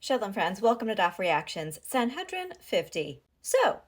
Shalom, friends. Welcome to Daf Reactions, Sanhedrin 50. So,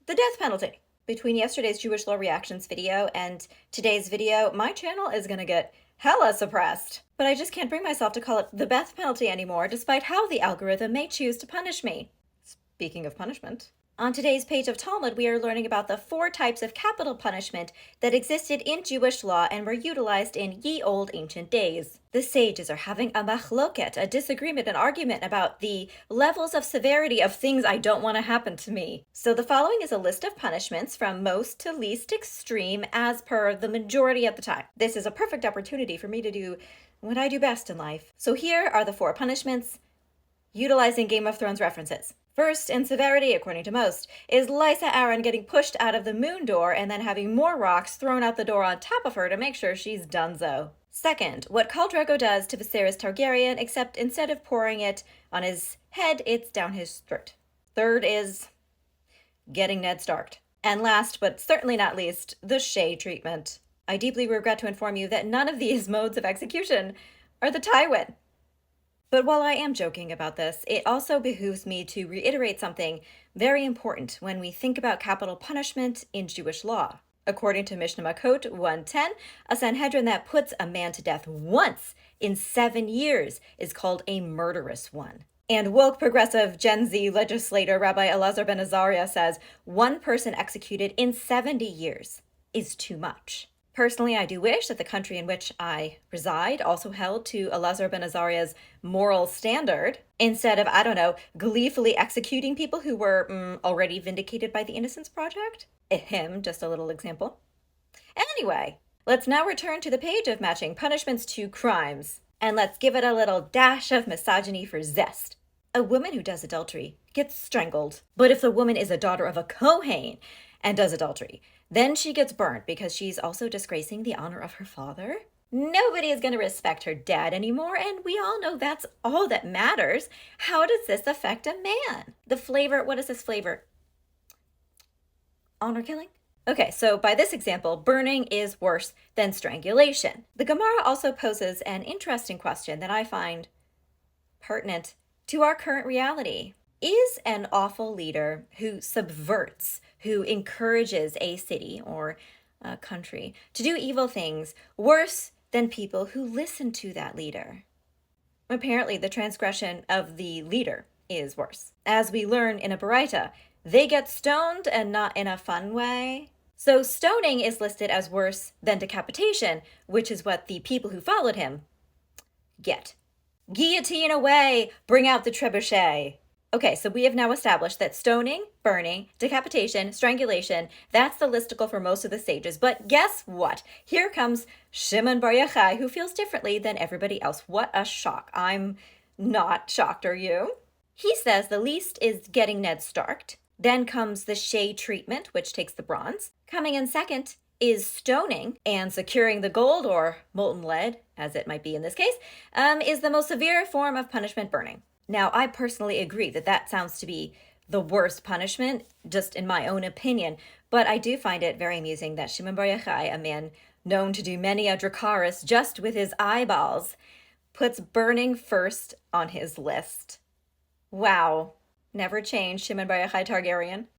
the death penalty. Between yesterday's Jewish law reactions video and today's video, my channel is gonna get hella suppressed. But I just can't bring myself to call it the death penalty anymore, despite how the algorithm may choose to punish me. Speaking of punishment. On today's page of Talmud, we are learning about the 4 types of capital punishment that existed in Jewish law and were utilized in ye old ancient days. The sages are having a machloket, a disagreement, an argument about the levels of severity of things I don't want to happen to me. So the following is a list of punishments from most to least extreme as per the majority at the time. This is a perfect opportunity for me to do what I do best in life. So here are the 4 punishments utilizing Game of Thrones references. First in severity, according to most, is Lysa Arryn getting pushed out of the moon door and then having more rocks thrown out the door on top of her to make sure she's donezo. Second, what Khal Drogo does to Viserys Targaryen, except instead of pouring it on his head, it's down his throat. Third is getting Ned Starked. And last, but certainly not least, the Shay treatment. I deeply regret to inform you that none of these modes of execution are the Tywin. But while I am joking about this, it also behooves me to reiterate something very important when we think about capital punishment in Jewish law. According to Mishnah Makot 110, a Sanhedrin that puts a man to death once in 7 years is called a murderous one. And woke progressive Gen Z legislator Rabbi Elazar ben Azariah says 1 person executed in 70 years is too much. Personally, I do wish that the country in which I reside also held to Elazar ben Azariah's moral standard, instead of, I don't know, gleefully executing people who were already vindicated by the Innocence Project. Him, just a little example. Anyway, let's now return to the page of matching punishments to crimes, and let's give it a little dash of misogyny for zest. A woman who does adultery gets strangled, but if the woman is a daughter of a Kohen and does adultery, then she gets burned because she's also disgracing the honor of her father. Nobody is going to respect her dad anymore, and we all know that's all that matters. How does this affect a man? The flavor, what is this flavor? Honor killing? Okay, so by this example, burning is worse than strangulation. The Gemara also poses an interesting question that I find pertinent to our current reality. Is an awful leader who subverts, who encourages a city or a country to do evil things worse than people who listen to that leader? Apparently, the transgression of the leader is worse. As we learn in a Baraita, they get stoned and not in a fun way. So stoning is listed as worse than decapitation, which is what the people who followed him get. Guillotine away, bring out the Trebuchet. Okay, so we have now established that stoning, burning, decapitation, strangulation, that's the listicle for most of the sages. But guess what? Here comes Shimon Bar Yochai, who feels differently than everybody else. What a shock. I'm not shocked, are you? He says the least is getting Ned Starked. Then comes the Shay treatment, which takes the bronze. Coming in second is stoning, and securing the gold, or molten lead, as it might be in this case, is the most severe form of punishment, burning. Now, I personally agree that that sounds to be the worst punishment, just in my own opinion, but I do find it very amusing that Shimon Bar Yochai, a man known to do many a Dracarys just with his eyeballs, puts burning first on his list. Wow. Never change, Shimon Bar Yochai Targaryen.